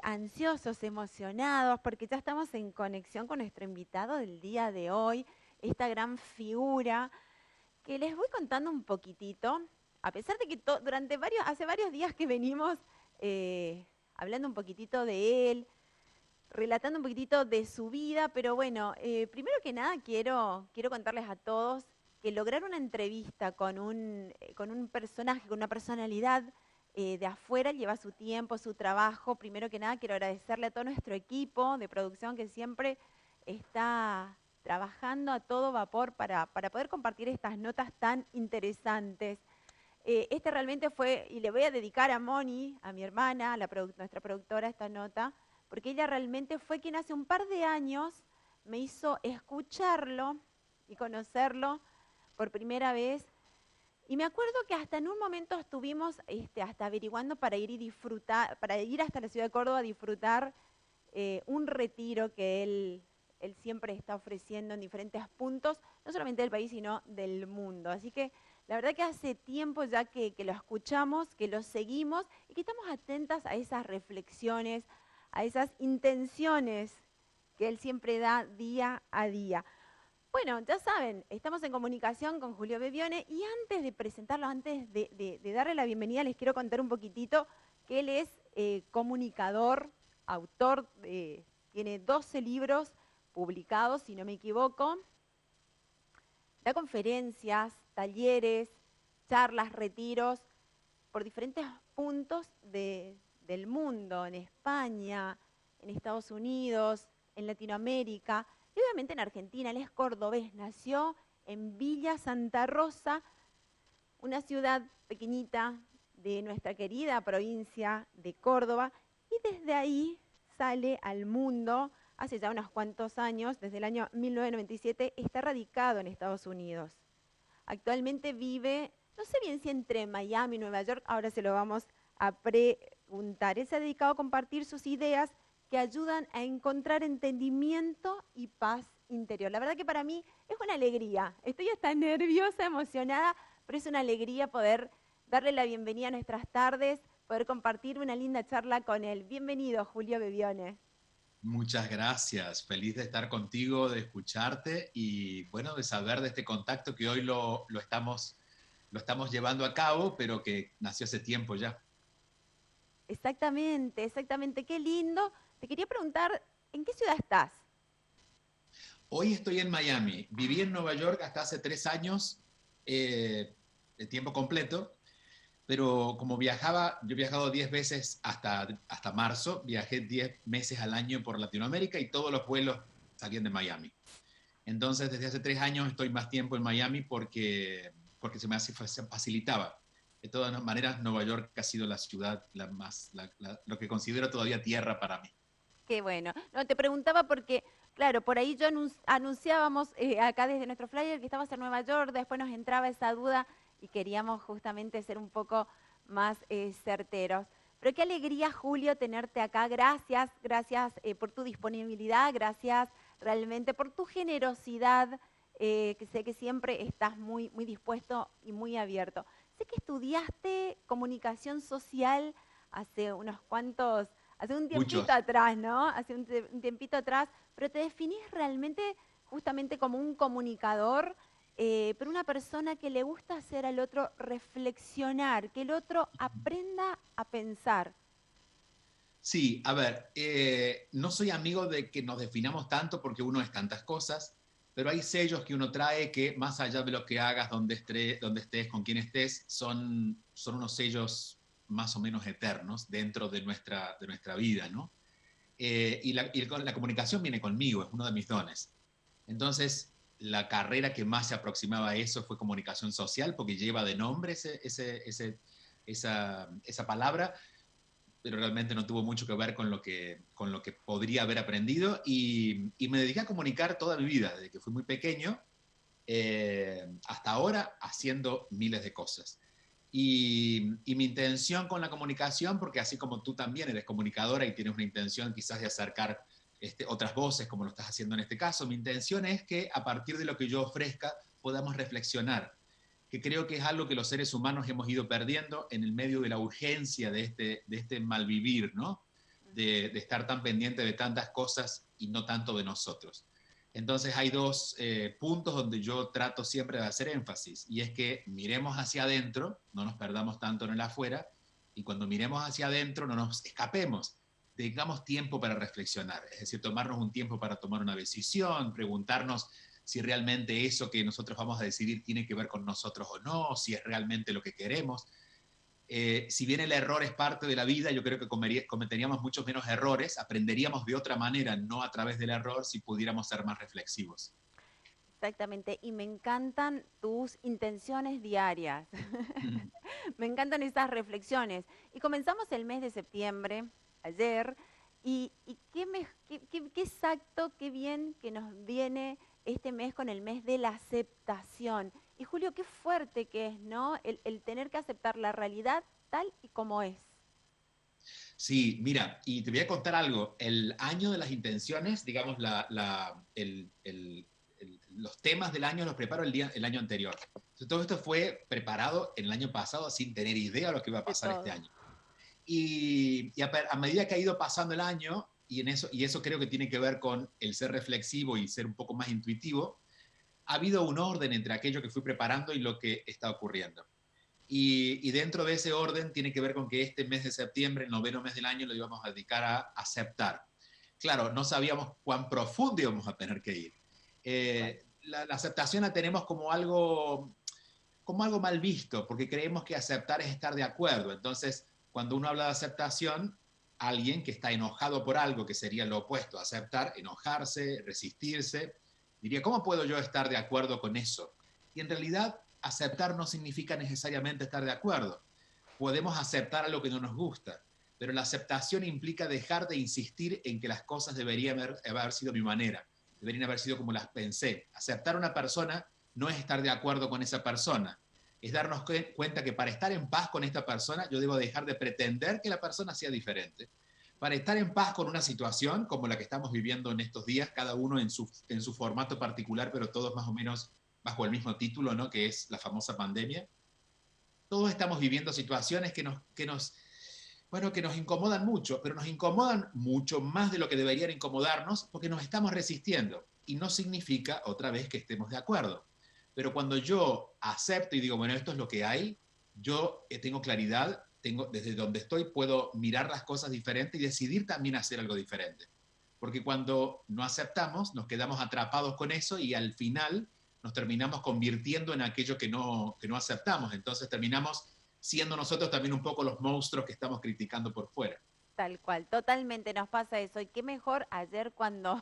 ansiosos, emocionados, porque ya estamos en conexión con nuestro invitado del día de hoy, esta gran figura que les voy contando un poquitito, a pesar de que hace varios días que venimos hablando un poquitito de él, relatando un poquitito de su vida, pero bueno, primero que nada quiero contarles a todos que lograr una entrevista con un personaje, con una personalidad de afuera lleva su tiempo, su trabajo. Primero que nada quiero agradecerle a todo nuestro equipo de producción que siempre está trabajando a todo vapor para poder compartir estas notas tan interesantes. Este realmente fue, y le voy a dedicar a Moni, a mi hermana, nuestra productora, esta nota, porque ella realmente fue quien hace un par de años me hizo escucharlo y conocerlo por primera vez. Y me acuerdo que hasta en un momento estuvimos hasta averiguando para ir y disfrutar, para ir hasta la ciudad de Córdoba a disfrutar un retiro que él siempre está ofreciendo en diferentes puntos, no solamente del país, sino del mundo. Así que la verdad que hace tiempo ya que lo escuchamos, que lo seguimos y que estamos atentas a esas reflexiones, a esas intenciones que él siempre da día a día. Bueno, ya saben, estamos en comunicación con Julio Bebione y antes de presentarlo, antes de darle la bienvenida, les quiero contar un poquitito que él es comunicador, autor, tiene 12 libros publicados, si no me equivoco, da conferencias, talleres, charlas, retiros por diferentes puntos del mundo, en España, en Estados Unidos, en Latinoamérica y obviamente en Argentina. Él es cordobés, nació en Villa Santa Rosa, una ciudad pequeñita de nuestra querida provincia de Córdoba, y desde ahí sale al mundo hace ya unos cuantos años, desde el año 1997, está radicado en Estados Unidos. Actualmente vive, no sé bien si entre Miami y Nueva York, ahora se lo vamos a preguntar. Él se ha dedicado a compartir sus ideas que ayudan a encontrar entendimiento y paz interior. La verdad que para mí es una alegría. Estoy hasta nerviosa, emocionada, pero es una alegría poder darle la bienvenida a nuestras tardes, poder compartir una linda charla con él. Bienvenido, Julio Bebione. Muchas gracias, feliz de estar contigo, de escucharte y bueno, de saber de este contacto que hoy lo estamos llevando a cabo, pero que nació hace tiempo ya. Exactamente, exactamente, qué lindo. Te quería preguntar, ¿en qué ciudad estás? Hoy estoy en Miami, viví en Nueva York hasta hace 3 años, de tiempo completo, pero como viajaba, yo he viajado 10 veces hasta marzo, viajé 10 meses al año por Latinoamérica y todos los vuelos salían de Miami. Entonces, desde hace 3 años estoy más tiempo en Miami porque se me facilitaba. De todas maneras, Nueva York ha sido la ciudad lo que considero todavía tierra para mí. Qué bueno. No, te preguntaba porque, claro, por ahí yo anunciábamos acá desde nuestro flyer que estabas en Nueva York, después nos entraba esa duda y queríamos justamente ser un poco más certeros. Pero qué alegría, Julio, tenerte acá. Gracias, gracias por tu disponibilidad, gracias realmente por tu generosidad, que sé que siempre estás muy, muy dispuesto y muy abierto. Sé que estudiaste comunicación social hace un tiempito Muchos. atrás, ¿no? Hace un tiempito atrás, pero te definís realmente justamente como un comunicador, pero una persona que le gusta hacer al otro reflexionar, que el otro aprenda a pensar. Sí, a ver, no soy amigo de que nos definamos tanto porque uno es tantas cosas, pero hay sellos que uno trae que más allá de lo que hagas, donde estés, con quién estés, son unos sellos más o menos eternos dentro de nuestra vida, ¿no? La comunicación viene conmigo, es uno de mis dones. Entonces, la carrera que más se aproximaba a eso fue comunicación social, porque lleva de nombre esa palabra, pero realmente no tuvo mucho que ver con lo que podría haber aprendido. Y me dediqué a comunicar toda mi vida, desde que fui muy pequeño hasta ahora, haciendo miles de cosas. Y mi intención con la comunicación, porque así como tú también eres comunicadora y tienes una intención quizás de acercar otras voces, como lo estás haciendo en este caso, mi intención es que a partir de lo que yo ofrezca podamos reflexionar, que creo que es algo que los seres humanos hemos ido perdiendo en el medio de la urgencia de este malvivir, ¿no? de estar tan pendiente de tantas cosas y no tanto de nosotros. Entonces hay dos puntos donde yo trato siempre de hacer énfasis, y es que miremos hacia adentro, no nos perdamos tanto en el afuera, y cuando miremos hacia adentro no nos escapemos, tengamos tiempo para reflexionar, es decir, tomarnos un tiempo para tomar una decisión, preguntarnos si realmente eso que nosotros vamos a decidir tiene que ver con nosotros o no, si es realmente lo que queremos. Si bien el error es parte de la vida, yo creo que cometeríamos muchos menos errores, aprenderíamos de otra manera, no a través del error, si pudiéramos ser más reflexivos. Exactamente, y me encantan tus intenciones diarias. Me encantan esas reflexiones. Y comenzamos el mes de septiembre, ayer, y qué exacto, qué bien que nos viene este mes con el mes de la aceptación. Y Julio, qué fuerte que es, ¿no? El tener que aceptar la realidad tal y como es. Sí, mira, y te voy a contar algo. El año de las intenciones, digamos, los temas del año los preparo el año anterior. Entonces, todo esto fue preparado en el año pasado sin tener idea de lo que iba a De pasar este todo. año. Y a medida que ha ido pasando el año, y eso creo que tiene que ver con el ser reflexivo y ser un poco más intuitivo, ha habido un orden entre aquello que fui preparando y lo que está ocurriendo. Y dentro de ese orden tiene que ver con que este mes de septiembre, el noveno mes del año, lo íbamos a dedicar a aceptar. Claro, no sabíamos cuán profundo íbamos a tener que ir. Cual. La aceptación la tenemos como algo mal visto, porque creemos que aceptar es estar de acuerdo. Entonces, cuando uno habla de aceptación, alguien que está enojado por algo, que sería lo opuesto a aceptar, enojarse, resistirse, diría, ¿cómo puedo yo estar de acuerdo con eso? Y en realidad, aceptar no significa necesariamente estar de acuerdo. Podemos aceptar a lo que no nos gusta, pero la aceptación implica dejar de insistir en que las cosas deberían haber sido a mi manera, deberían haber sido como las pensé. Aceptar a una persona no es estar de acuerdo con esa persona, es darnos cuenta que para estar en paz con esta persona yo debo dejar de pretender que la persona sea diferente. Para estar en paz con una situación como la que estamos viviendo en estos días, cada uno en su formato particular, pero todos más o menos bajo el mismo título, ¿no? Que es la famosa pandemia. Todos estamos viviendo situaciones bueno, que nos incomodan mucho, pero nos incomodan mucho más de lo que deberían incomodarnos porque nos estamos resistiendo. Y no significa, otra vez, que estemos de acuerdo. Pero cuando yo acepto y digo, bueno, esto es lo que hay, yo tengo claridad, desde donde estoy puedo mirar las cosas diferentes y decidir también hacer algo diferente. Porque cuando no aceptamos, nos quedamos atrapados con eso y al final nos terminamos convirtiendo en aquello que no aceptamos. Entonces terminamos siendo nosotros también un poco los monstruos que estamos criticando por fuera. Tal cual, totalmente nos pasa eso. Y qué mejor ayer cuando,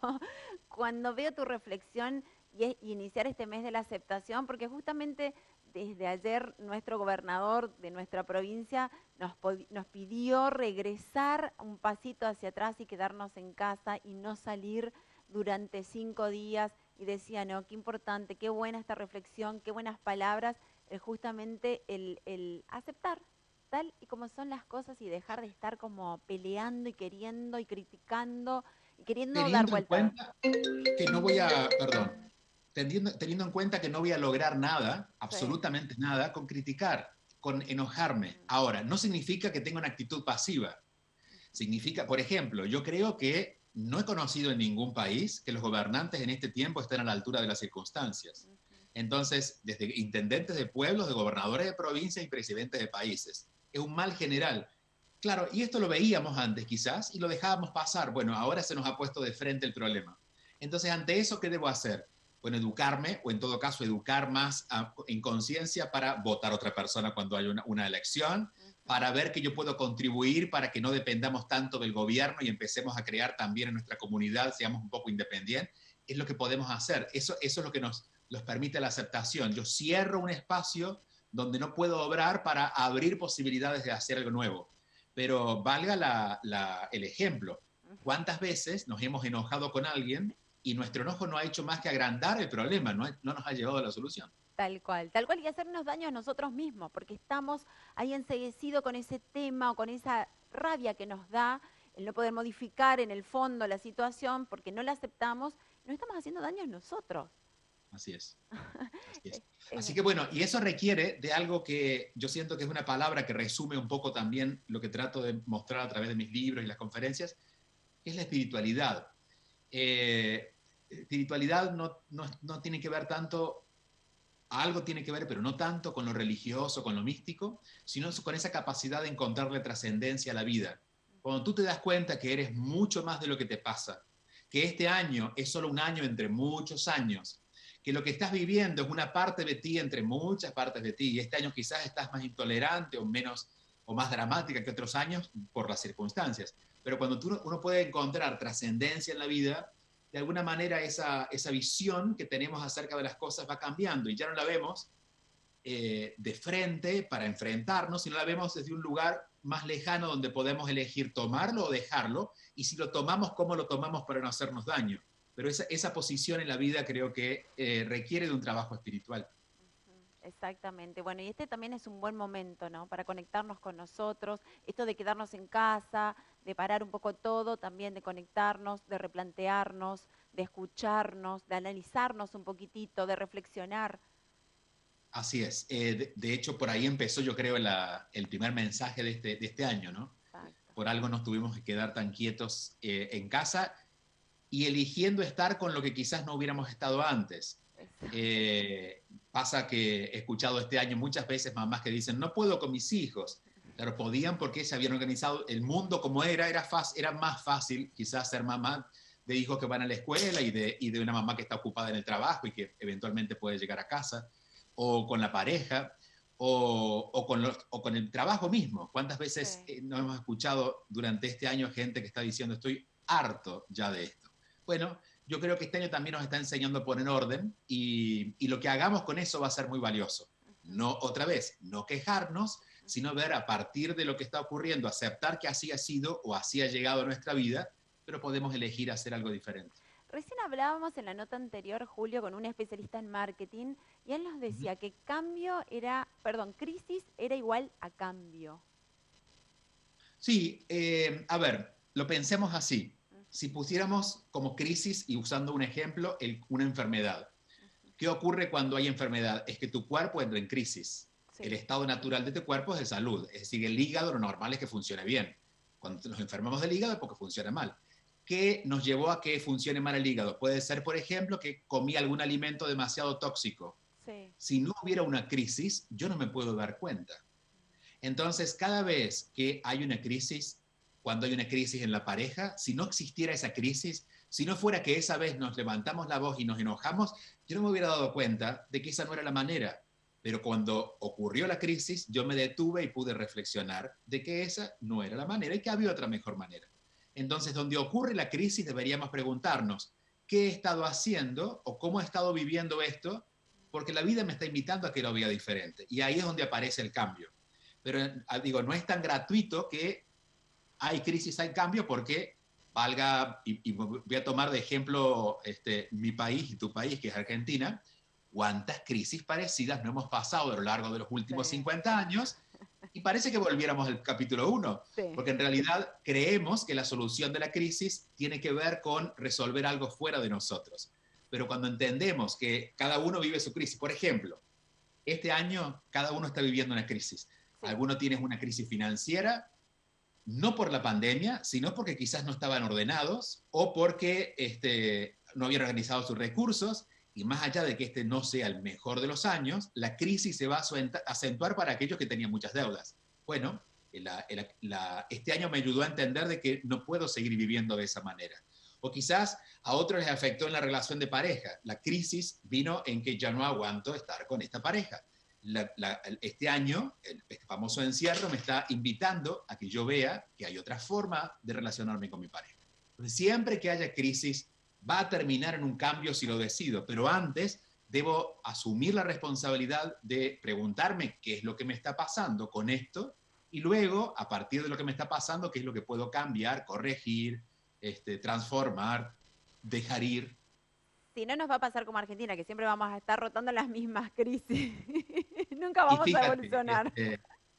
cuando veo tu reflexión y iniciar este mes de la aceptación, porque justamente desde ayer nuestro gobernador de nuestra provincia nos pidió regresar un pasito hacia atrás y quedarnos en casa y no salir durante 5 días. Y decía, no, qué importante, qué buena esta reflexión, qué buenas palabras, justamente el aceptar tal y como son las cosas y dejar de estar como peleando y queriendo y criticando y queriendo dar Teniendo en vueltas. cuenta que no perdón, teniendo en cuenta que no voy a lograr nada, Sí. absolutamente nada, con criticar, con enojarme. Ahora, no significa que tenga una actitud pasiva. Significa, por ejemplo, yo creo que no he conocido en ningún país que los gobernantes en este tiempo estén a la altura de las circunstancias. Entonces, desde intendentes de pueblos, de gobernadores de provincias y presidentes de países. Es un mal general. Claro, y esto lo veíamos antes quizás y lo dejábamos pasar. Bueno, ahora se nos ha puesto de frente el problema. Entonces, ante eso, ¿qué debo hacer? Bueno, educarme, o en todo caso, educar más en conciencia para votar a otra persona cuando haya una elección, Ujú. para ver que yo puedo contribuir para que no dependamos tanto del gobierno y empecemos a crear también en nuestra comunidad, seamos un poco independientes, es lo que podemos hacer. Eso es lo que nos permite la aceptación. Yo cierro un espacio donde no puedo obrar para abrir posibilidades de hacer algo nuevo. Pero valga el ejemplo. ¿Cuántas veces nos hemos enojado con alguien y nuestro enojo no ha hecho más que agrandar el problema, no nos ha llevado a la solución? Tal cual, y hacernos daño a nosotros mismos, porque estamos ahí enseguecidos con ese tema o con esa rabia que nos da el no poder modificar en el fondo la situación porque no la aceptamos, nos estamos haciendo daño a nosotros. Así es. Así es. Eh, Así eh, que bueno, y eso requiere de algo que yo siento que es una palabra que resume un poco también lo que trato de mostrar a través de mis libros y las conferencias, que es la espiritualidad. Espiritualidad no tiene que ver tanto, algo tiene que ver, pero no tanto con lo religioso, con lo místico, sino con esa capacidad de encontrarle trascendencia a la vida. Cuando tú te das cuenta que eres mucho más de lo que te pasa, que este año es solo un año entre muchos años, que lo que estás viviendo es una parte de ti entre muchas partes de ti, y este año quizás estás más intolerante o menos o más dramática que otros años por las circunstancias. Pero cuando uno puede encontrar trascendencia en la vida, de alguna manera esa visión que tenemos acerca de las cosas va cambiando y ya no la vemos de frente para enfrentarnos, sino la vemos desde un lugar más lejano donde podemos elegir tomarlo o dejarlo, y si lo tomamos, cómo lo tomamos para no hacernos daño. Pero esa posición en la vida creo que requiere de un trabajo espiritual. Exactamente. Bueno, y este también es un buen momento, ¿no? Para conectarnos con nosotros, esto de quedarnos en casa, de parar un poco todo, también de conectarnos, de replantearnos, de escucharnos, de analizarnos un poquitito, de reflexionar. Así es. De hecho, por ahí empezó, yo creo, el primer mensaje de este año, ¿no? Exacto. Por algo nos tuvimos que quedar tan quietos en casa y eligiendo estar con lo que quizás no hubiéramos estado antes. Pasa que he escuchado este año muchas veces mamás que dicen, no puedo con mis hijos. Claro, podían porque se habían organizado el mundo como era más fácil quizás ser mamá de hijos que van a la escuela y de una mamá que está ocupada en el trabajo y que eventualmente puede llegar a casa, o con la pareja, o con el trabajo mismo. ¿Cuántas veces Sí. no hemos escuchado durante este año gente que está diciendo, estoy harto ya de esto? Bueno, yo creo que este año también nos está enseñando a poner orden y lo que hagamos con eso va a ser muy valioso. Ujú. No, otra vez, no quejarnos, sino ver a partir de lo que está ocurriendo, aceptar que así ha sido o así ha llegado a nuestra vida, pero podemos elegir hacer algo diferente. Recién hablábamos en la nota anterior, Julio, con un especialista en marketing, y él nos Uh -huh. decía que cambio era, perdón, crisis era igual a cambio. Sí, a ver, lo pensemos así. Si pusiéramos como crisis, y usando un ejemplo, una enfermedad. ¿Qué ocurre cuando hay enfermedad? Es que tu cuerpo entra en crisis. El Sí. estado natural de tu cuerpo es de salud. Es decir, el hígado lo normal es que funcione bien. Cuando nos enfermamos del hígado es porque funciona mal. ¿Qué nos llevó a que funcione mal el hígado? Puede ser, por ejemplo, que comí algún alimento demasiado tóxico. Sí. Si no hubiera una crisis, yo no me puedo dar cuenta. Entonces, cada vez que hay una crisis, cuando hay una crisis en la pareja, si no existiera esa crisis, si no fuera que esa vez nos levantamos la voz y nos enojamos, yo no me hubiera dado cuenta de que esa no era la manera. Pero cuando ocurrió la crisis, yo me detuve y pude reflexionar de que esa no era la manera y que había otra mejor manera. Entonces, donde ocurre la crisis, deberíamos preguntarnos, ¿qué he estado haciendo o cómo he estado viviendo esto? Porque la vida me está invitando a que lo vea diferente. Y ahí es donde aparece el cambio. Pero digo, no es tan gratuito que hay crisis, hay cambio, porque y voy a tomar de ejemplo mi país y tu país, que es Argentina, cuántas crisis parecidas no hemos pasado a lo largo de los últimos Sí. 50 años, y parece que volviéramos al capítulo 1, Sí. porque en realidad creemos que la solución de la crisis tiene que ver con resolver algo fuera de nosotros. Pero cuando entendemos que cada uno vive su crisis, por ejemplo, este año cada uno está viviendo una crisis. Sí. Algunos tienen una crisis financiera, no por la pandemia, sino porque quizás no estaban ordenados o porque no habían organizado sus recursos. Y más allá de que este no sea el mejor de los años, la crisis se va a acentuar para aquellos que tenían muchas deudas. Bueno, este año me ayudó a entender de que no puedo seguir viviendo de esa manera. O quizás a otros les afectó en la relación de pareja. La crisis vino en que ya no aguanto estar con esta pareja. Este año, este famoso encierro me está invitando a que yo vea que hay otra forma de relacionarme con mi pareja. Entonces, siempre que haya crisis, va a terminar en un cambio si lo decido, pero antes debo asumir la responsabilidad de preguntarme qué es lo que me está pasando con esto, y luego, a partir de lo que me está pasando, qué es lo que puedo cambiar, corregir, transformar, dejar ir. Si no nos va a pasar como Argentina, que siempre vamos a estar rotando las mismas crisis. Nunca Y vamos a fíjate, evolucionar.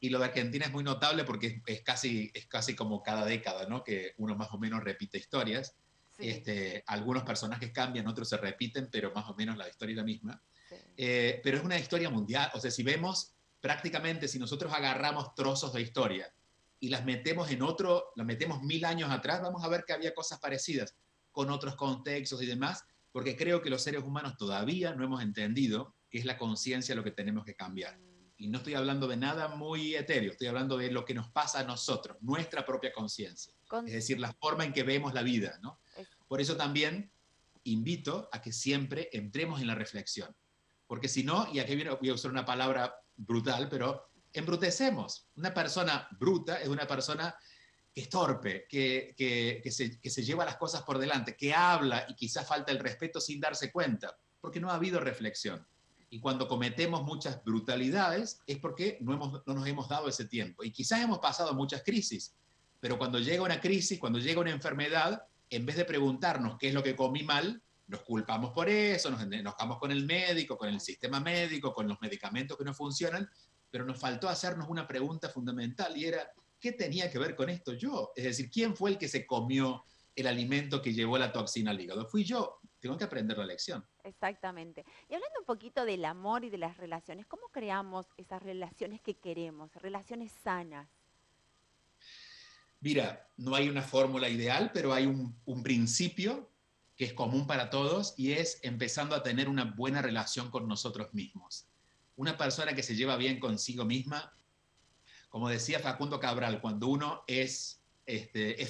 y lo de Argentina es muy notable porque es casi como cada década, ¿no? Que uno más o menos repite historias. Sí, Algunos personajes cambian, otros se repiten, pero más o menos la historia es la misma. sí. Pero es una historia mundial. O sea, si vemos prácticamente, si nosotros agarramos trozos de historia y las metemos en otro, las metemos 1000 años atrás, vamos a ver que había cosas parecidas con otros contextos y demás, porque creo que los seres humanos todavía no hemos entendido que es la conciencia lo que tenemos que cambiar. Mm, Y no estoy hablando de nada muy etéreo, estoy hablando de lo que nos pasa a nosotros, nuestra propia conciencia. Es decir, la forma en que vemos la vida, ¿no? es- Por eso también invito a que siempre entremos en la reflexión. Porque si no, y aquí voy a usar una palabra brutal, pero embrutecemos. Una persona bruta es una persona que es torpe, que se lleva las cosas por delante, que habla y quizás falta el respeto sin darse cuenta, porque no ha habido reflexión. Y cuando cometemos muchas brutalidades es porque no nos hemos dado ese tiempo. Y quizás hemos pasado muchas crisis, pero cuando llega una crisis, cuando llega una enfermedad, en vez de preguntarnos qué es lo que comí mal, nos culpamos por eso, nos enojamos con el médico, con el sistema médico, con los medicamentos que no funcionan, pero nos faltó hacernos una pregunta fundamental y era, ¿qué tenía que ver con esto yo? Es decir, ¿quién fue el que se comió el alimento que llevó la toxina al hígado? Fui yo. Tengo que aprender la lección. exactamente. Y hablando un poquito del amor y de las relaciones, ¿cómo creamos esas relaciones que queremos, relaciones sanas? Mira, no hay una fórmula ideal, pero hay un principio que es común para todos y es empezando a tener una buena relación con nosotros mismos. Una persona que se lleva bien consigo misma, como decía Facundo Cabral, cuando uno es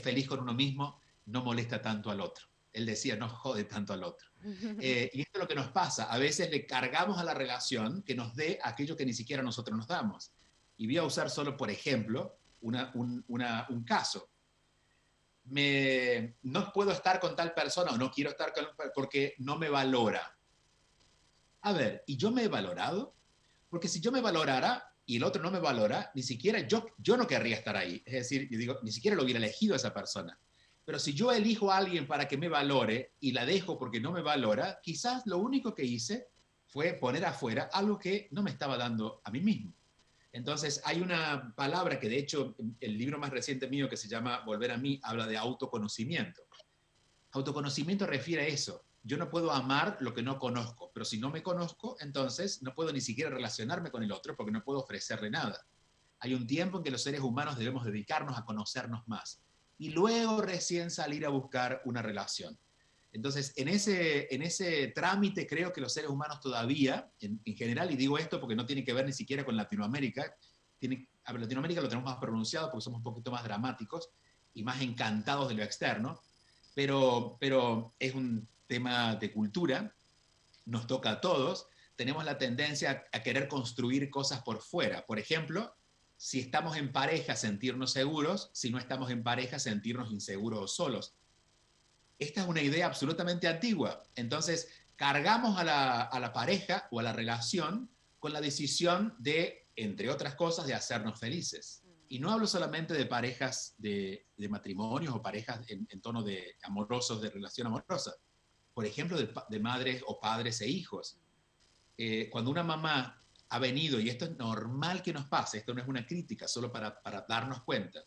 feliz con uno mismo, no molesta tanto al otro. Él decía, no jode tanto al otro. Y esto es lo que nos pasa. A veces le cargamos a la relación que nos dé aquello que ni siquiera nosotros nos damos. Y voy a usar solo, por ejemplo, un caso. No puedo estar con tal persona o no quiero estar con porque no me valora. A ver, ¿y yo me he valorado? Porque si yo me valorara y el otro no me valora, ni siquiera yo no querría estar ahí. Es decir, yo digo, ni siquiera lo hubiera elegido a esa persona. Pero si yo elijo a alguien para que me valore y la dejo porque no me valora, quizás lo único que hice fue poner afuera algo que no me estaba dando a mí mismo. Entonces, hay una palabra que de hecho el libro más reciente mío que se llama Volver a mí habla de autoconocimiento. Autoconocimiento refiere a eso. Yo no puedo amar lo que no conozco, pero si no me conozco, entonces no puedo ni siquiera relacionarme con el otro porque no puedo ofrecerle nada. Hay un tiempo en que los seres humanos debemos dedicarnos a conocernos más y luego recién salir a buscar una relación. Entonces, en ese trámite creo que los seres humanos todavía, en general, y digo esto porque no tiene que ver ni siquiera con Latinoamérica, a Latinoamérica lo tenemos más pronunciado porque somos un poquito más dramáticos y más encantados de lo externo, pero es un tema de cultura, nos toca a todos, tenemos la tendencia a querer construir cosas por fuera. Por ejemplo, si estamos en pareja, sentirnos seguros, si no estamos en pareja, sentirnos inseguros o solos. Esta es una idea absolutamente antigua. Entonces, cargamos a la pareja o a la relación con la decisión de, entre otras cosas, de hacernos felices. Y no hablo solamente de parejas de matrimonios o parejas en tono de amorosos, de relación amorosa. Por ejemplo, de madres o padres e hijos. Cuando una mamá ha venido, y esto es normal que nos pase, esto no es una crítica, solo para darnos cuenta,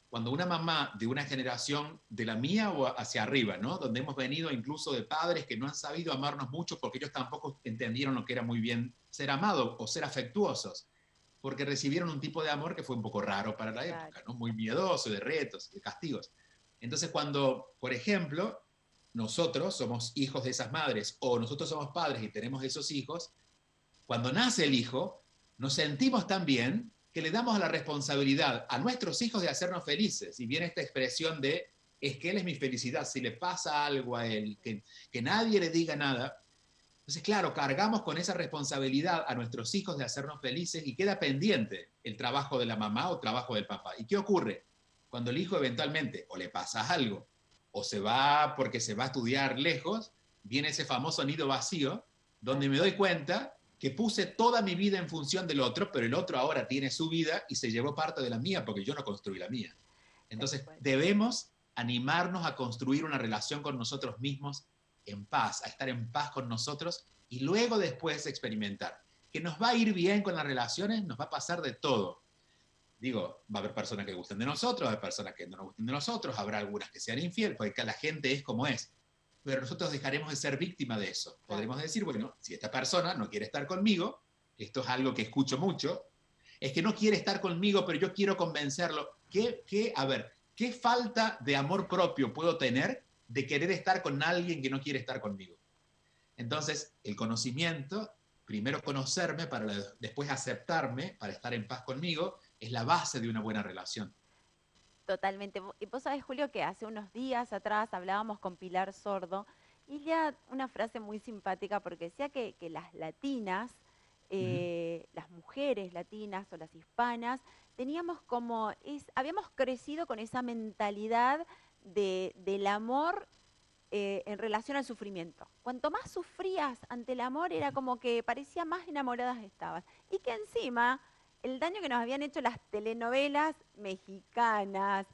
cuando una mamá de una generación de la mía o hacia arriba, ¿no? Donde hemos venido incluso de padres que no han sabido amarnos mucho porque ellos tampoco entendieron lo que era muy bien ser amado o ser afectuosos, porque recibieron un tipo de amor que fue un poco raro para la Claro. época, ¿no? Muy miedoso, de retos, de castigos. Entonces, cuando, por ejemplo, nosotros somos hijos de esas madres o nosotros somos padres y tenemos esos hijos, cuando nace el hijo, nos sentimos tan bien que le damos la responsabilidad a nuestros hijos de hacernos felices. Y viene esta expresión de, es que él es mi felicidad, si le pasa algo a él, que nadie le diga nada. Entonces, claro, cargamos con esa responsabilidad a nuestros hijos de hacernos felices y queda pendiente el trabajo de la mamá o trabajo del papá. ¿Y qué ocurre? Cuando el hijo eventualmente o le pasa algo o se va porque se va a estudiar lejos, viene ese famoso nido vacío donde me doy cuenta que puse toda mi vida en función del otro, pero el otro ahora tiene su vida y se llevó parte de la mía porque yo no construí la mía. Tal Entonces, cual. debemos animarnos a construir una relación con nosotros mismos en paz, a estar en paz con nosotros y luego después experimentar. Que nos va a ir bien con las relaciones, nos va a pasar de todo. Digo, va a haber personas que gusten de nosotros, va a haber personas que no nos gusten de nosotros, habrá algunas que sean infieles, porque la gente es como es. Pero nosotros dejaremos de ser víctima de eso. Claro. Podremos decir, bueno, si esta persona no quiere estar conmigo, esto es algo que escucho mucho, es que no quiere estar conmigo, pero yo quiero convencerlo. A ver, ¿qué falta de amor propio puedo tener de querer estar con alguien que no quiere estar conmigo? Entonces, el conocimiento, primero conocerme para después aceptarme, para estar en paz conmigo, es la base de una buena relación. Totalmente. Y vos sabés, Julio, que hace unos días atrás hablábamos con Pilar Sordo y ella una frase muy simpática porque decía que las latinas, Uh -huh. las mujeres latinas o las hispanas, teníamos como, habíamos crecido con esa mentalidad del amor en relación al sufrimiento. Cuanto más sufrías ante el amor, era como que parecía más enamoradas estabas. Y que encima, el daño que nos habían hecho las telenovelas mexicanas,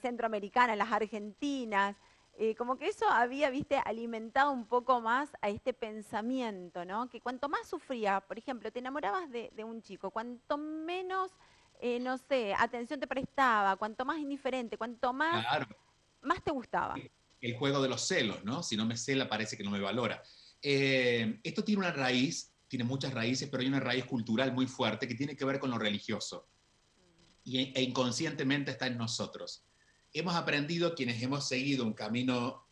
centroamericanas, las argentinas, como que eso había, viste, alimentado un poco más a este pensamiento, ¿no? Que cuanto más sufría, por ejemplo, te enamorabas de un chico, cuanto menos, no sé, atención te prestaba, cuanto más indiferente, cuanto más, Claro, más te gustaba. el juego de los celos, ¿no? Si no me cela, parece que no me valora. Esto tiene una raíz, tiene muchas raíces, pero hay una raíz cultural muy fuerte que tiene que ver con lo religioso e inconscientemente está en nosotros. Hemos aprendido, quienes hemos seguido un camino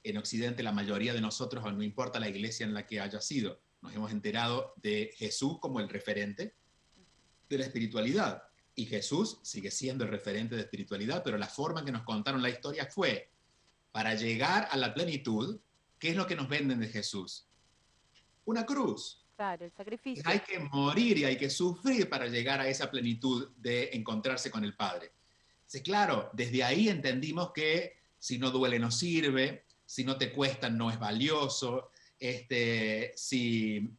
en Occidente, la mayoría de nosotros, no importa la iglesia en la que haya sido, nos hemos enterado de Jesús como el referente de la espiritualidad. Y Jesús sigue siendo el referente de espiritualidad, pero la forma en que nos contaron la historia fue para llegar a la plenitud. ¿Qué es lo que nos venden de Jesús? Una cruz. Claro, el sacrificio. Hay que morir y hay que sufrir para llegar a esa plenitud de encontrarse con el Padre. Entonces, claro, desde ahí entendimos que si no duele no sirve, si no te cuesta no es valioso,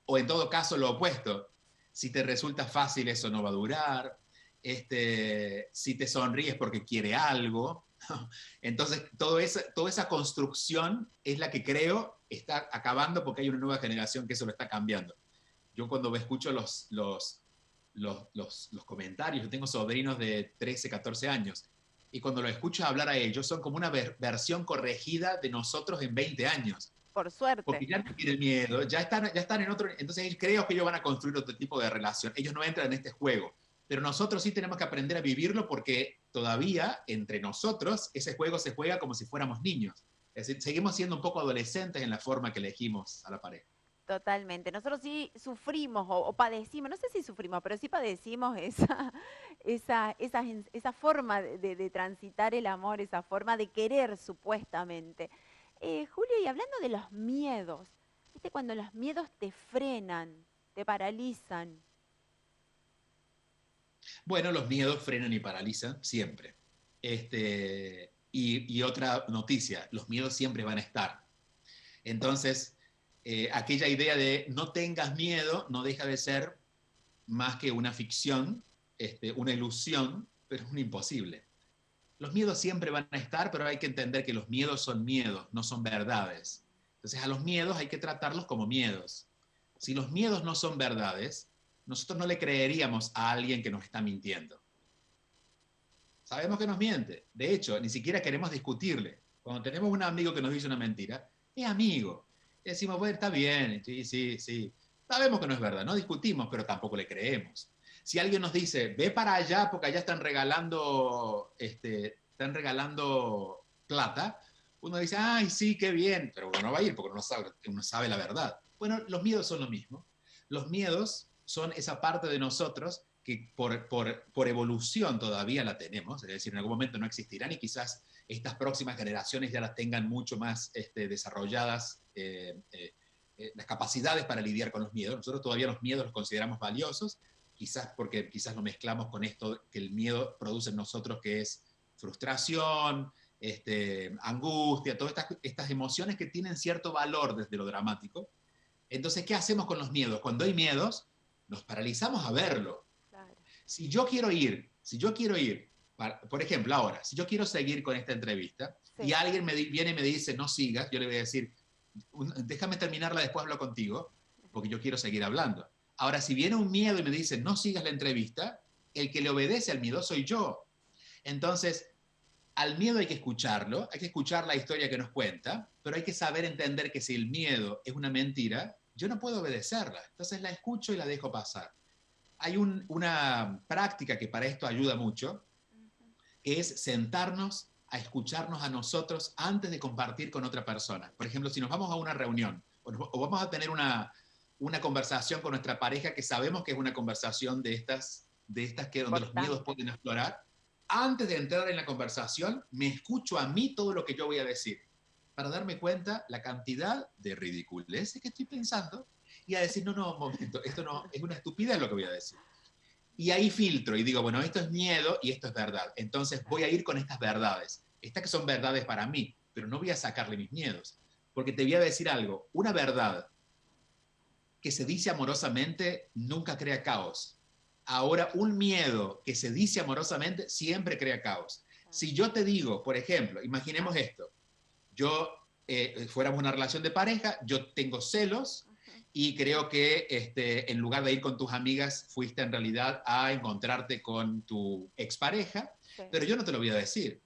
o en todo caso lo opuesto, si te resulta fácil eso no va a durar, si te sonríes porque quiere algo. Entonces, toda esa construcción es la que creo está acabando porque hay una nueva generación que eso lo está cambiando. Yo cuando me escucho los comentarios, yo tengo sobrinos de 13, 14 años, y cuando los escucho hablar a ellos, son como una versión corregida de nosotros en 20 años. Por suerte. Porque ya no tienen miedo, ya están en otro. Entonces creo que ellos van a construir otro tipo de relación. Ellos no entran en este juego. Pero nosotros sí tenemos que aprender a vivirlo porque todavía entre nosotros ese juego se juega como si fuéramos niños. Es decir, seguimos siendo un poco adolescentes en la forma que elegimos a la pareja. Totalmente. Nosotros sí sufrimos o padecimos, no sé si sufrimos, pero sí padecimos esa forma de transitar el amor, esa forma de querer supuestamente. Julio, y hablando de los miedos, ¿viste cuando los miedos te frenan, te paralizan? Bueno, los miedos frenan y paralizan siempre. Y otra noticia, los miedos siempre van a estar. Entonces, aquella idea de no tengas miedo no deja de ser más que una ficción, una ilusión, pero es un imposible. Los miedos siempre van a estar, pero hay que entender que los miedos son miedos, no son verdades. Entonces a los miedos hay que tratarlos como miedos. Si los miedos no son verdades, nosotros no le creeríamos a alguien que nos está mintiendo. Sabemos que nos miente. De hecho, ni siquiera queremos discutirle. Cuando tenemos un amigo que nos dice una mentira, es amigo. Y decimos, bueno, está bien, sí, sí, sí. Sabemos que no es verdad, no discutimos, pero tampoco le creemos. Si alguien nos dice, ve para allá porque allá están regalando plata, uno dice, ay, sí, qué bien, pero uno no va a ir porque uno sabe la verdad. Bueno, los miedos son lo mismo. Los miedos son esa parte de nosotros que por evolución todavía la tenemos, es decir, en algún momento no existirán y quizás estas próximas generaciones ya las tengan mucho más desarrolladas las capacidades para lidiar con los miedos. Nosotros todavía los miedos los consideramos valiosos, quizás porque quizás lo mezclamos con esto que el miedo produce en nosotros, que es frustración, angustia, todas estas emociones que tienen cierto valor desde lo dramático. Entonces, ¿qué hacemos con los miedos? Cuando hay miedos, nos paralizamos a verlo. Claro. Si yo quiero ir, por ejemplo, ahora, si yo quiero seguir con esta entrevista Sí. y alguien viene y me dice, no sigas, yo le voy a decir, déjame terminarla, después hablo contigo, porque yo quiero seguir hablando. Ahora, si viene un miedo y me dice, no sigas la entrevista, el que le obedece al miedo soy yo. Entonces, al miedo hay que escucharlo, hay que escuchar la historia que nos cuenta, pero hay que saber entender que si el miedo es una mentira, yo no puedo obedecerla. Entonces la escucho y la dejo pasar. Hay una práctica que para esto ayuda mucho, que es sentarnos a escucharnos a nosotros antes de compartir con otra persona. Por ejemplo, si nos vamos a una reunión o vamos a tener una conversación con nuestra pareja que sabemos que es una conversación de estas que donde los miedos pueden explorar, antes de entrar en la conversación, me escucho a mí todo lo que yo voy a decir, para darme cuenta la cantidad de ridiculeces que estoy pensando y a decir, no, un momento, esto no, es una estupidez lo que voy a decir. Y ahí filtro y digo, bueno, esto es miedo y esto es verdad. Entonces voy a ir con estas verdades. Estas que son verdades para mí, pero no voy a sacarle mis miedos. Porque te voy a decir algo, una verdad que se dice amorosamente nunca crea caos. Ahora, un miedo que se dice amorosamente siempre crea caos. Si yo te digo, por ejemplo, imaginemos esto, yo fuéramos una relación de pareja, yo tengo celos y creo que en lugar de ir con tus amigas, fuiste en realidad a encontrarte con tu expareja, pero yo no te lo voy a decir.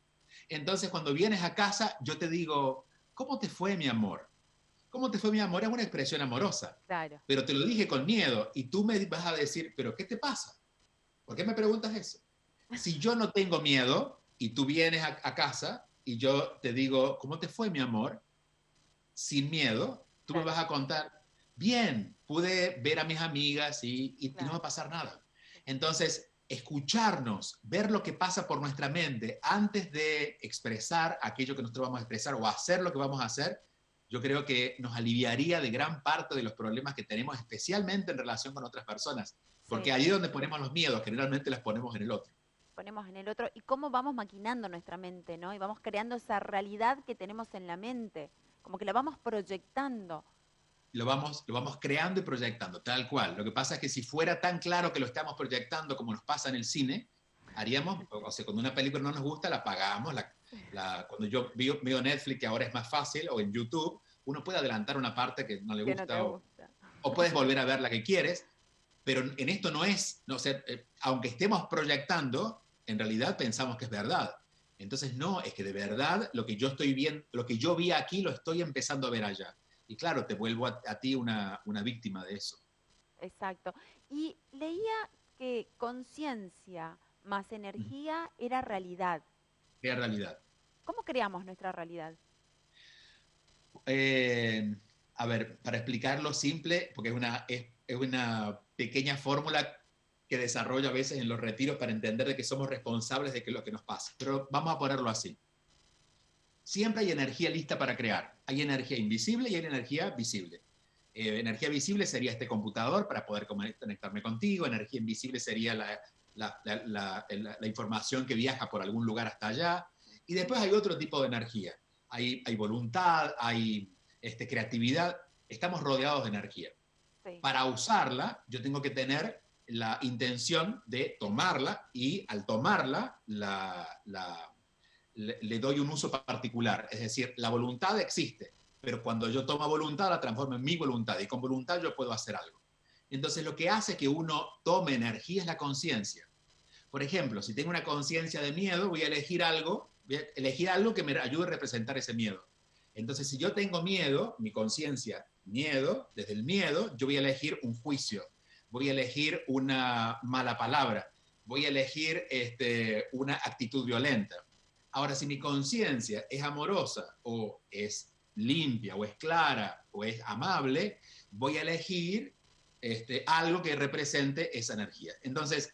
Entonces, cuando vienes a casa, yo te digo, ¿cómo te fue, mi amor? ¿Cómo te fue, mi amor? Es una expresión amorosa. Claro. Pero te lo dije con miedo y tú me vas a decir, ¿pero qué te pasa? ¿Por qué me preguntas eso? Si yo no tengo miedo y tú vienes a casa y yo te digo, ¿cómo te fue, mi amor? Sin miedo, tú me vas a contar, bien, pude ver a mis amigas y no va a pasar nada. Entonces, escucharnos, ver lo que pasa por nuestra mente antes de expresar aquello que nosotros vamos a expresar o hacer lo que vamos a hacer, yo creo que nos aliviaría de gran parte de los problemas que tenemos, especialmente en relación con otras personas. Porque allí donde ponemos los miedos, generalmente las ponemos en el otro. Ponemos en el otro y cómo vamos maquinando nuestra mente, ¿no? Y vamos creando esa realidad que tenemos en la mente, como que la vamos proyectando. Lo vamos creando y proyectando, tal cual. Lo que pasa es que si fuera tan claro que lo estamos proyectando como nos pasa en el cine, haríamos, o sea, cuando una película no nos gusta, la apagamos. Cuando yo veo Netflix, que ahora es más fácil, o en YouTube, uno puede adelantar una parte que no le gusta, que no te gusta. O puedes volver a ver la que quieres, pero en esto no es, no sé, aunque estemos proyectando, en realidad pensamos que es verdad. Entonces no, es que de verdad lo que yo estoy viendo, lo que yo vi aquí lo estoy empezando a ver allá. Y claro, te vuelvo a ti una víctima de eso. Exacto. Y leía que conciencia más energía era realidad. Crea realidad. ¿Cómo creamos nuestra realidad? A ver, para explicarlo simple, porque es una pequeña fórmula que desarrollo a veces en los retiros para entender de que somos responsables de lo que nos pasa. Pero vamos a ponerlo así. Siempre hay energía lista para crear. Hay energía invisible y hay energía visible. Energía visible sería este computador para poder conectarme contigo. Energía invisible sería la información que viaja por algún lugar hasta allá. Y después hay otro tipo de energía. Hay voluntad, hay creatividad. Estamos rodeados de energía. Sí. Para usarla, yo tengo que tener la intención de tomarla y al tomarla le doy un uso particular. Es decir, la voluntad existe, pero cuando yo tomo voluntad la transformo en mi voluntad y con voluntad yo puedo hacer algo. Entonces lo que hace que uno tome energía es la conciencia. Por ejemplo, si tengo una conciencia de miedo, voy a elegir algo que me ayude a representar ese miedo. Entonces, si yo tengo miedo, mi conciencia, miedo, desde el miedo, yo voy a elegir un juicio, voy a elegir una mala palabra, voy a elegir una actitud violenta. Ahora, si mi conciencia es amorosa o es limpia o es clara o es amable, voy a elegir algo que represente esa energía. Entonces,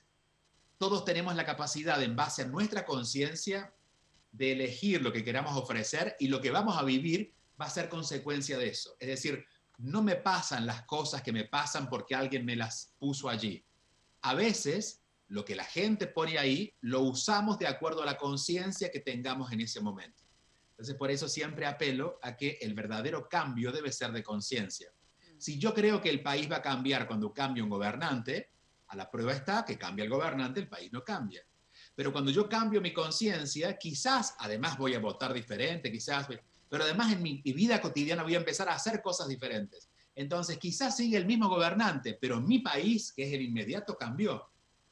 todos tenemos la capacidad, en base a nuestra conciencia, de elegir lo que queramos ofrecer y lo que vamos a vivir va a ser consecuencia de eso. Es decir, no me pasan las cosas que me pasan porque alguien me las puso allí. A veces, lo que la gente pone ahí, lo usamos de acuerdo a la conciencia que tengamos en ese momento. Entonces, por eso siempre apelo a que el verdadero cambio debe ser de conciencia. Si yo creo que el país va a cambiar cuando cambie un gobernante, a la prueba está que cambia el gobernante, el país no cambia. Pero cuando yo cambio mi conciencia, quizás, además voy a votar diferente, pero además en mi vida cotidiana voy a empezar a hacer cosas diferentes. Entonces, quizás sigue el mismo gobernante, pero mi país, que es el inmediato, cambió.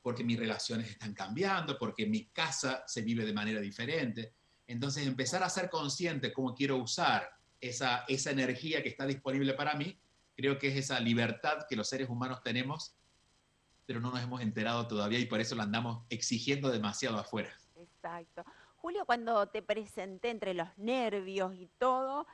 porque mis relaciones están cambiando, porque mi casa se vive de manera diferente. Entonces, empezar a ser consciente cómo quiero usar esa energía que está disponible para mí, creo que es esa libertad que los seres humanos tenemos, pero no nos hemos enterado todavía y por eso la andamos exigiendo demasiado afuera. Exacto. Julio, cuando te presenté entre los nervios y todo,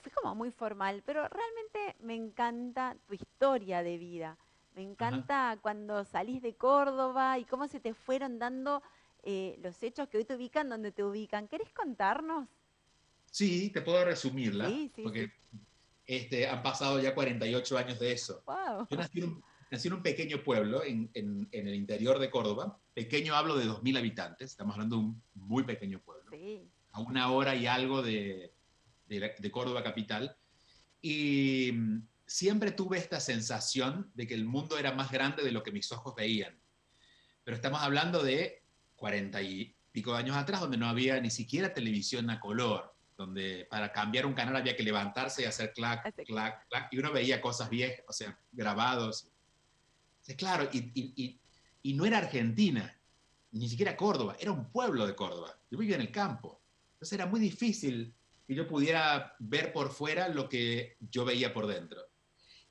fui como muy formal, pero realmente me encanta tu historia de vida. Me Ajá. encanta cuando salís de Córdoba y cómo se te fueron dando los hechos que hoy te ubican donde te ubican. ¿Querés contarnos? Sí, te puedo resumirla, Sí, sí, porque sí. han pasado ya 48 años de eso. Wow. Yo nací en un pequeño pueblo en el interior de Córdoba. Pequeño hablo de 2.000 habitantes, estamos hablando de un muy pequeño pueblo, Sí. a una hora y algo de Córdoba capital. Y siempre tuve esta sensación de que el mundo era más grande de lo que mis ojos veían. Pero estamos hablando de 40 y pico de años atrás, donde no había ni siquiera televisión a color, donde para cambiar un canal había que levantarse y hacer clac, Hace- clac, clac, y uno veía cosas viejas, o sea, grabados. Claro, y no era Argentina, ni siquiera Córdoba, era un pueblo de Córdoba. Yo vivía en el campo. Entonces era muy difícil que yo pudiera ver por fuera lo que yo veía por dentro.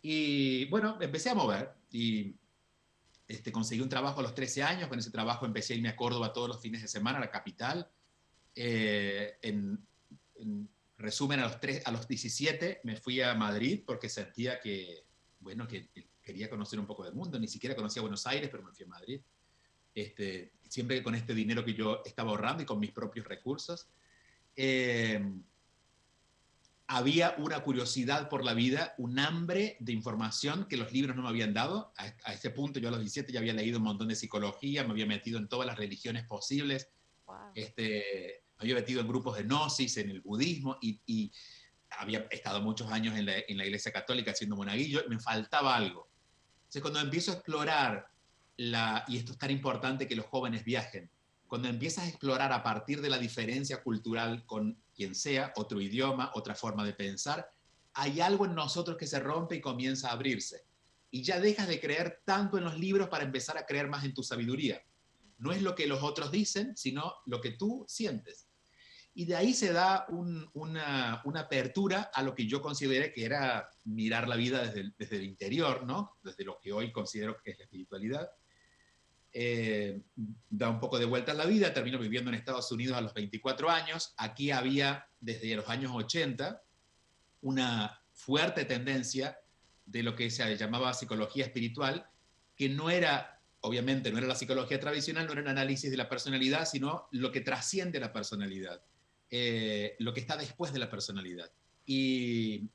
Y bueno, empecé a mover y conseguí un trabajo a los 13 años. Con ese trabajo empecé a irme a Córdoba todos los fines de semana, a la capital. En resumen, a los 17 me fui a Madrid porque sentía bueno, que quería conocer un poco del mundo. Ni siquiera conocía Buenos Aires, pero me fui a Madrid. Siempre con este dinero que yo estaba ahorrando y con mis propios recursos. Eh, Había una curiosidad por la vida, un hambre de información que los libros no me habían dado. A ese punto yo a los 17 ya había leído un montón de psicología, me había metido en todas las religiones posibles, Wow. me había metido en grupos de gnosis, en el budismo, y había estado muchos años en la iglesia católica haciendo monaguillo, y me faltaba algo. Entonces cuando empiezo a explorar, y esto es tan importante que los jóvenes viajen, cuando empiezas a explorar a partir de la diferencia cultural con quien sea, otro idioma, otra forma de pensar, hay algo en nosotros que se rompe y comienza a abrirse. Y ya dejas de creer tanto en los libros para empezar a creer más en tu sabiduría. No es lo que los otros dicen, sino lo que tú sientes. Y de ahí se da una apertura a lo que yo consideré que era mirar la vida desde el interior, ¿no? Desde lo que hoy considero que es la espiritualidad. Da un poco de vuelta a la vida, termino viviendo en Estados Unidos a los 24 años. Aquí había, desde los años 80, una fuerte tendencia de lo que se llamaba psicología espiritual, que no era, obviamente, no era la psicología tradicional, no era un análisis de la personalidad, sino lo que trasciende la personalidad, lo que está después de la personalidad. Y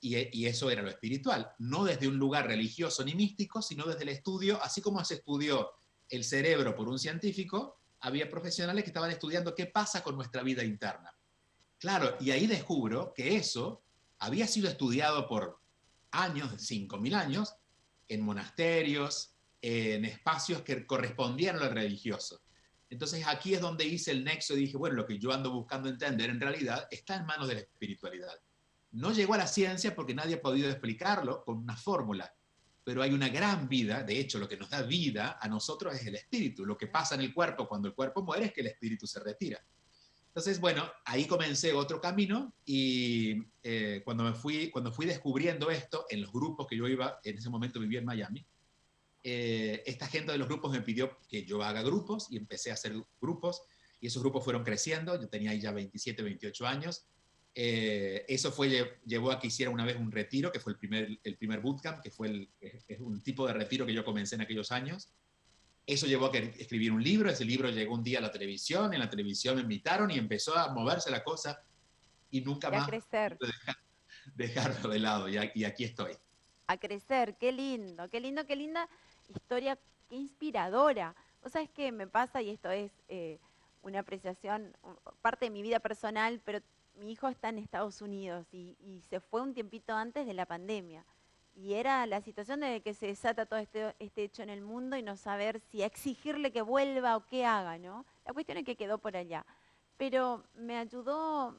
eso era lo espiritual, no desde un lugar religioso ni místico, sino desde el estudio, así como se estudió el cerebro por un científico, había profesionales que estaban estudiando qué pasa con nuestra vida interna. Claro, y ahí descubro que eso había sido estudiado por años, 5.000 años, en monasterios, en espacios que correspondían a lo religioso. Entonces aquí es donde hice el nexo y dije, bueno, lo que yo ando buscando entender en realidad está en manos de la espiritualidad. No llegó a la ciencia porque nadie ha podido explicarlo con una fórmula, pero hay una gran vida, de hecho lo que nos da vida a nosotros es el espíritu. Lo que pasa en el cuerpo cuando el cuerpo muere es que el espíritu se retira. Entonces, bueno, ahí comencé otro camino y cuando fui descubriendo esto en los grupos que yo iba, en ese momento vivía en Miami, esta gente de los grupos me pidió que yo haga grupos y empecé a hacer grupos y esos grupos fueron creciendo, yo tenía ahí ya 27, 28 años. Eso llevó a que hiciera una vez un retiro, que fue el primer bootcamp, que fue es un tipo de retiro que yo comencé en aquellos años. Eso llevó a escribir un libro, ese libro llegó un día a la televisión, en la televisión me invitaron y empezó a moverse la cosa y nunca Y a más crecer. pude dejarlo de lado y aquí estoy. A crecer, qué lindo, qué linda historia, qué inspiradora. Vos sabés qué me pasa, y esto es una apreciación, parte de mi vida personal, pero mi hijo está en Estados Unidos y se fue un tiempito antes de la pandemia. Y era la situación de que se desata todo este hecho en el mundo y no saber si exigirle que vuelva o qué haga, ¿no? La cuestión es que quedó por allá. Pero me ayudó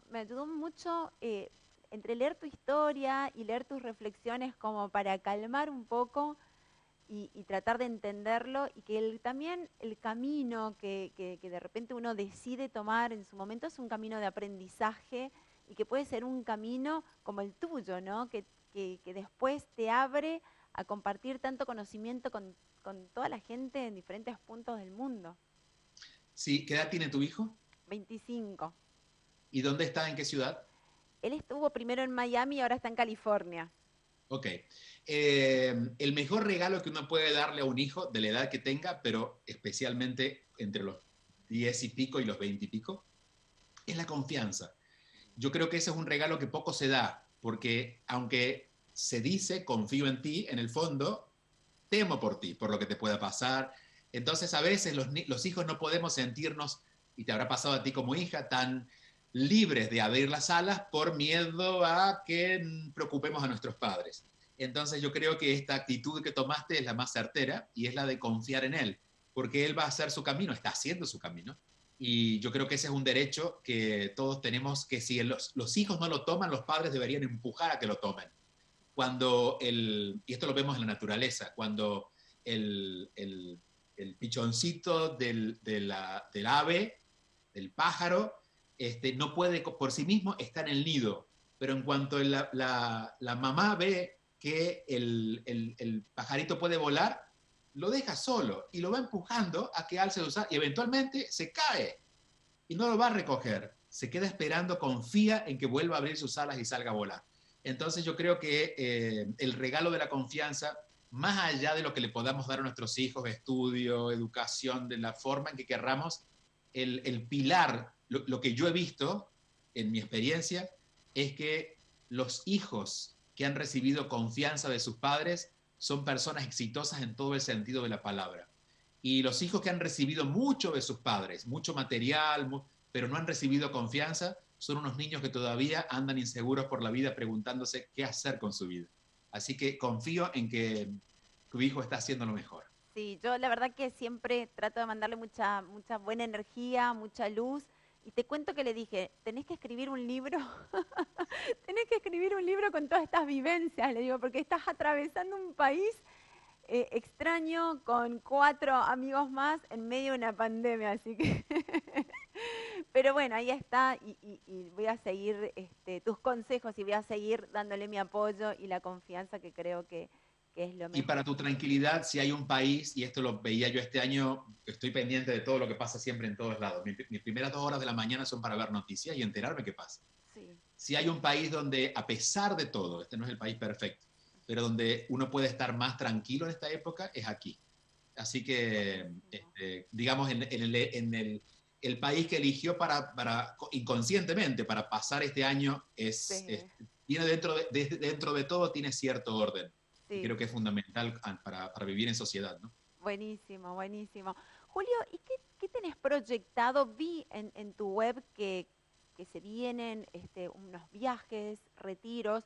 mucho entre leer tu historia y leer tus reflexiones como para calmar un poco y tratar de entenderlo y que también el camino que de repente uno decide tomar en su momento es un camino de aprendizaje y que puede ser un camino como el tuyo, ¿no? Que después te abre a compartir tanto conocimiento con toda la gente en diferentes puntos del mundo. Sí, ¿qué edad tiene tu hijo? 25. ¿Y dónde está? ¿En qué ciudad? Él estuvo primero en Miami y ahora está en California. Ok. El mejor regalo que uno puede darle a un hijo de la edad que tenga, pero especialmente entre los 10 y pico y los 20 y pico, es la confianza. Yo creo que ese es un regalo que poco se da, porque aunque se dice confío en ti, en el fondo temo por ti, por lo que te pueda pasar. Entonces a veces los hijos no podemos sentirnos, y te habrá pasado a ti como hija, tan libres de abrir las alas por miedo a que preocupemos a nuestros padres. Entonces yo creo que esta actitud que tomaste es la más certera y es la de confiar en él, porque él va a hacer su camino, está haciendo su camino. Y yo creo que ese es un derecho que todos tenemos, que si los hijos no lo toman, los padres deberían empujar a que lo tomen. Y esto lo vemos en la naturaleza, cuando el pichoncito del ave, del pájaro, no puede por sí mismo, está en el nido, pero en cuanto la mamá ve que el pajarito puede volar, lo deja solo y lo va empujando a que alce los alas y eventualmente se cae y no lo va a recoger. Se queda esperando, confía en que vuelva a abrir sus alas y salga a volar. Entonces yo creo que el regalo de la confianza, más allá de lo que le podamos dar a nuestros hijos, estudio, educación, de la forma en que querramos, el pilar, lo que yo he visto en mi experiencia, es que los hijos que han recibido confianza de sus padres son personas exitosas en todo el sentido de la palabra. Y los hijos que han recibido mucho de sus padres, mucho material, pero no han recibido confianza, son unos niños que todavía andan inseguros por la vida preguntándose qué hacer con su vida. Así que confío en que tu hijo está haciendo lo mejor. Sí, yo la verdad que siempre trato de mandarle mucha buena energía, mucha luz. Y te cuento que le dije, tenés que escribir un libro, tenés que escribir un libro con todas estas vivencias, le digo, porque estás atravesando un país extraño con 4 amigos más en medio de una pandemia, así que... Pero bueno, ahí está y voy a seguir tus consejos y voy a seguir dándole mi apoyo y la confianza que creo que es lo Y para mejor. tu tranquilidad, si hay un país, y esto lo veía yo este año, estoy pendiente de todo lo que pasa siempre en todos lados. Mis primeras 2 horas de la mañana son para ver noticias y enterarme qué pasa. Sí, Si hay un país donde, a pesar de todo, este no es el país perfecto, pero donde uno puede estar más tranquilo en esta época, es aquí. Así que, buenísimo. digamos, el país que eligió inconscientemente para pasar este año Sí, tiene dentro de todo tiene cierto orden. Y sí, creo que es fundamental para vivir en sociedad, ¿no? buenísimo, buenísimo. Julio, ¿y qué tenés proyectado? Vi en tu web que se vienen unos viajes, retiros,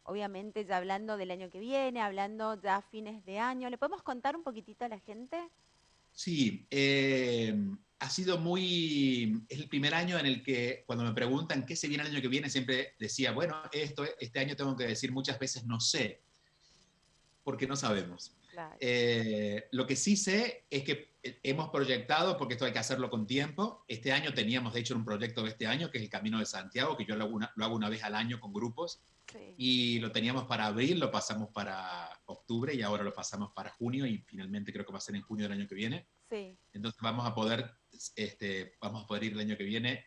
obviamente ya hablando del año que viene, hablando ya a fines de año. ¿Le podemos contar un poquitito a la gente? Sí, ha sido es el primer año en el que cuando me preguntan qué se viene el año que viene, siempre decía, bueno, este año tengo que decir muchas veces no sé, porque no sabemos. Claro. Lo que sí sé es que hemos proyectado, porque esto hay que hacerlo con tiempo, este año teníamos de hecho un proyecto de este año, que es el Camino de Santiago, que yo lo hago una vez al año con grupos, Sí, y lo teníamos para abril, lo pasamos para octubre y ahora lo pasamos para junio y finalmente creo que va a ser en junio del año que viene. sí. Entonces vamos a poder ir el año que viene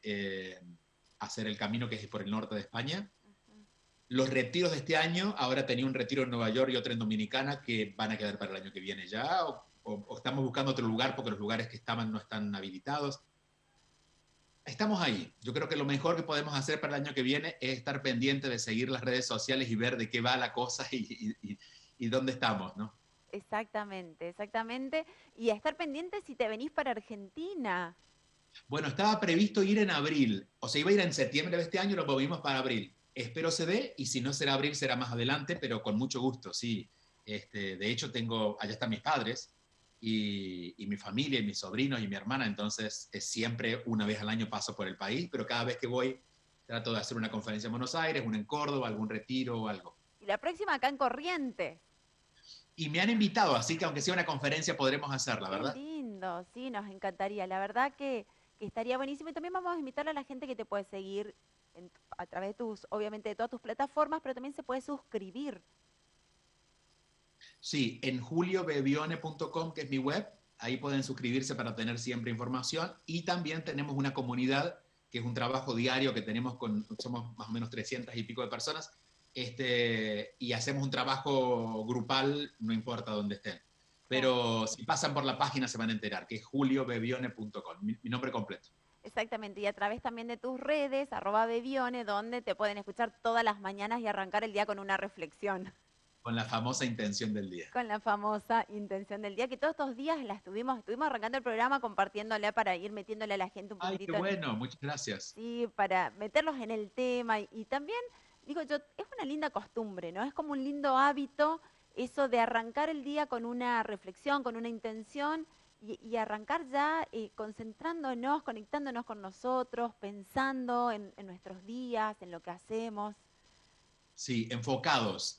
a hacer el camino que es por el norte de España. Ujú. Los retiros de este año, ahora tenía un retiro en Nueva York y otro en Dominicana que van a quedar para el año que viene ya, o estamos buscando otro lugar porque los lugares que estaban no están habilitados. Estamos ahí. Yo creo que lo mejor que podemos hacer para el año que viene es estar pendiente de seguir las redes sociales y ver de qué va la cosa y dónde estamos, ¿no? Exactamente, exactamente. Y a estar pendiente si te venís para Argentina. Bueno, estaba previsto ir en abril, o sea, iba a ir en septiembre de este año, lo movimos para abril. Espero se dé, y si no será abril, será más adelante, pero con mucho gusto, sí. De hecho, allá están mis padres, y mi familia, y mis sobrinos, y mi hermana, entonces es siempre una vez al año paso por el país, pero cada vez que voy trato de hacer una conferencia en Buenos Aires, una en Córdoba, algún retiro o algo. Y la próxima acá en Corrientes. Y me han invitado, así que aunque sea una conferencia podremos hacerla, Qué ¿verdad? lindo, sí, nos encantaría. La verdad que estaría buenísimo. Y también vamos a invitar a la gente que te puede seguir a través de obviamente, de todas tus plataformas, pero también se puede suscribir. Sí, en juliobebione.com, que es mi web, ahí pueden suscribirse para tener siempre información. Y también tenemos una comunidad, que es un trabajo diario que tenemos somos más o menos 300 y pico de personas, y hacemos un trabajo grupal, no importa dónde estén. Claro. Pero si pasan por la página se van a enterar, que es juliobebione.com, mi nombre completo. Exactamente, y a través también de tus redes, @Bebione, donde te pueden escuchar todas las mañanas y arrancar el día con una reflexión, Con la famosa intención del día. con la famosa intención del día, que todos estos días estuvimos arrancando el programa compartiéndola para ir metiéndole a la gente un Ay, qué poquitito bueno, muchas gracias. sí, para meterlos en el tema y también, digo yo, es una linda costumbre, ¿no? Es como un lindo hábito eso de arrancar el día con una reflexión, con una intención y arrancar ya concentrándonos, conectándonos con nosotros, pensando en nuestros días, en lo que hacemos. Sí, enfocados.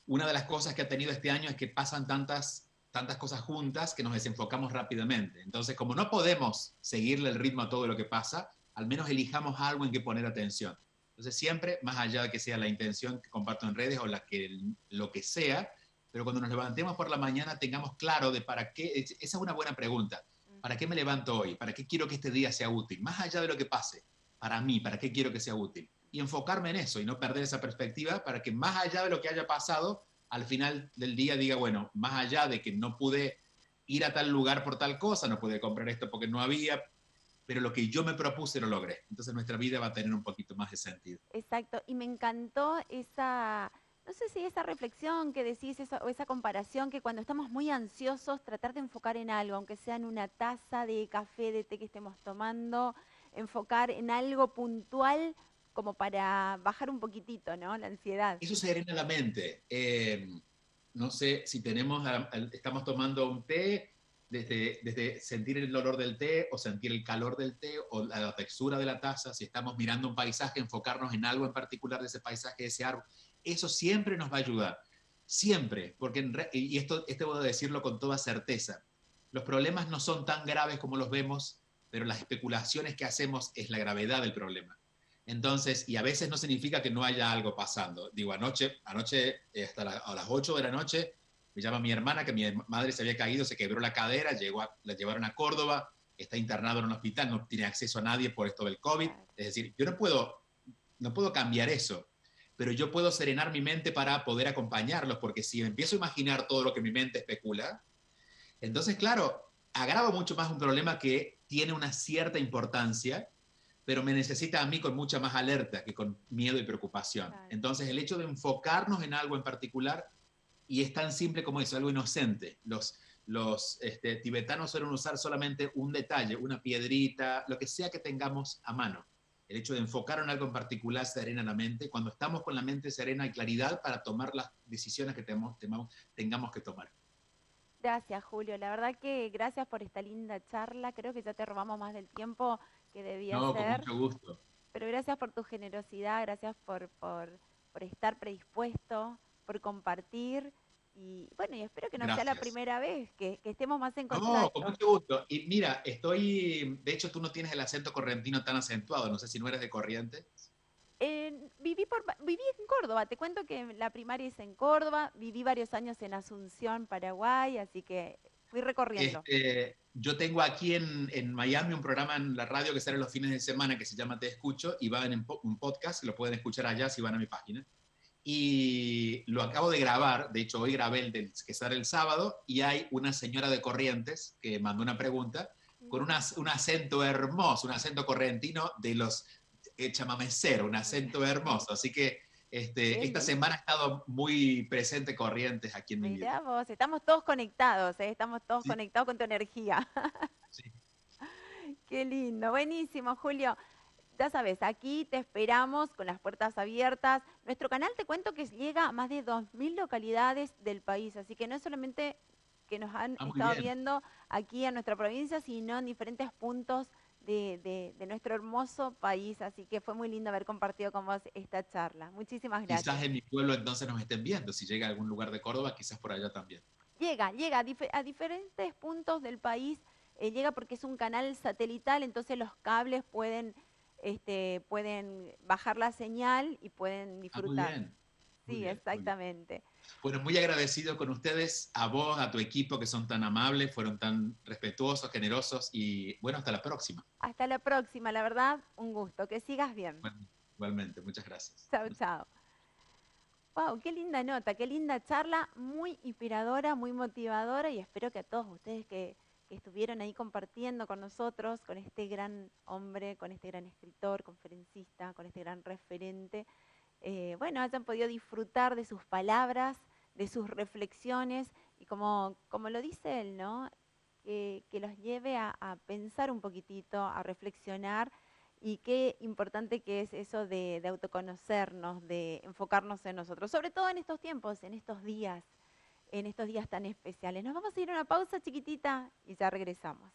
Una de las cosas que ha tenido este año es que pasan tantas cosas juntas que nos desenfocamos rápidamente. Entonces, como no podemos seguirle el ritmo a todo lo que pasa, al menos elijamos algo en que poner atención. Entonces, siempre, más allá de que sea la intención que comparto en redes o lo que sea, pero cuando nos levantemos por la mañana tengamos claro de para qué, esa es una buena pregunta. ¿Para qué me levanto hoy? ¿Para qué quiero que este día sea útil? Más allá de lo que pase, para mí, ¿para qué quiero que sea útil? Y enfocarme en eso y no perder esa perspectiva para que más allá de lo que haya pasado, al final del día diga, bueno, más allá de que no pude ir a tal lugar por tal cosa, no pude comprar esto porque no había, pero lo que yo me propuse lo logré. Entonces nuestra vida va a tener un poquito más de sentido. Exacto, y me encantó esa, no sé si esa reflexión que decís o esa comparación que cuando estamos muy ansiosos, tratar de enfocar en algo, aunque sea en una taza de café, de té que estemos tomando, enfocar en algo puntual como para bajar un poquitito, ¿no? La ansiedad. Eso serena la mente. No sé si estamos tomando un té, desde sentir el olor del té o sentir el calor del té o la textura de la taza, si estamos mirando un paisaje, enfocarnos en algo en particular de ese paisaje, de ese árbol, eso siempre nos va a ayudar, siempre, porque y esto voy a decirlo con toda certeza, los problemas no son tan graves como los vemos, pero las especulaciones que hacemos es la gravedad del problema. Entonces, y a veces no significa que no haya algo pasando. Digo, anoche a las 8 de la noche, me llama mi hermana que mi madre se había caído, se quebró la cadera, la llevaron a Córdoba, está internado en un hospital, no tiene acceso a nadie por esto del COVID. Claro. Es decir, yo no puedo cambiar eso, pero yo puedo serenar mi mente para poder acompañarlos, porque si empiezo a imaginar todo lo que mi mente especula, entonces, claro, agravo mucho más un problema que tiene una cierta importancia, pero me necesita a mí con mucha más alerta que con miedo y preocupación. Claro. Entonces, el hecho de enfocarnos en algo en particular, y es tan simple como eso, algo inocente. Los tibetanos suelen usar solamente un detalle, una piedrita, lo que sea que tengamos a mano. El hecho de enfocar en algo en particular serena la mente. Cuando estamos con la mente serena, hay claridad para tomar las decisiones que tengamos que tomar. Gracias, Julio. La verdad que gracias por esta linda charla. Creo que ya te robamos más del tiempo que debía No, con ser. mucho gusto. Pero gracias por tu generosidad, gracias por estar predispuesto, por compartir. Y bueno, y espero que no sea la Gracias. primera vez, que estemos más en No, con contacto. mucho gusto. Y mira, de hecho tú no tienes el acento correntino tan acentuado, no sé si no eres de Corrientes. Viví en Córdoba, te cuento que la primaria es en Córdoba, viví varios años en Asunción, Paraguay, así que fui recorriendo. Yo tengo aquí en Miami un programa en la radio que sale los fines de semana que se llama Te Escucho y va en un podcast, lo pueden escuchar allá si van a mi página. Y lo acabo de grabar, de hecho hoy grabé que sale el sábado y hay una señora de Corrientes que mandó una pregunta con un acento hermoso, un acento correntino de los chamamecero, un acento hermoso. Así que Qué esta lindo. semana ha estado muy presente Corrientes aquí en mi vida. Mirá vos, estamos todos conectados, estamos todos Sí, conectados con tu energía. sí. Qué lindo, buenísimo, Julio. Ya sabes, aquí te esperamos con las puertas abiertas. Nuestro canal te cuento que llega a más de 2.000 localidades del país, así que no es solamente que nos han Ah, muy estado bien. viendo aquí en nuestra provincia, sino en diferentes puntos de nuestro hermoso país. Así que fue muy lindo haber compartido con vos esta charla. Muchísimas Quizás gracias. en mi pueblo entonces nos estén viendo, si llega a algún lugar de Córdoba, quizás por allá también. Llega a diferentes puntos del país, llega porque es un canal satelital, entonces los cables pueden bajar la señal y pueden Ah, muy disfrutar. bien, muy Sí, bien, muy bien. exactamente. Bueno, muy agradecido con ustedes, a vos, a tu equipo que son tan amables, fueron tan respetuosos, generosos y bueno, hasta la próxima. Hasta la próxima, la verdad, un gusto. Que sigas bien. Bueno, igualmente, muchas gracias. Chao, chao. Wow, qué linda nota, qué linda charla, muy inspiradora, muy motivadora y espero que a todos ustedes que estuvieron ahí compartiendo con nosotros, con este gran hombre, con este gran escritor, conferencista, con este gran referente, bueno, hayan podido disfrutar de sus palabras, de sus reflexiones y como lo dice él, ¿no? Que los lleve a pensar un poquitito, a reflexionar y qué importante que es eso de autoconocernos, de enfocarnos en nosotros, sobre todo en estos tiempos, en estos días tan especiales. Nos vamos a ir a una pausa chiquitita y ya regresamos.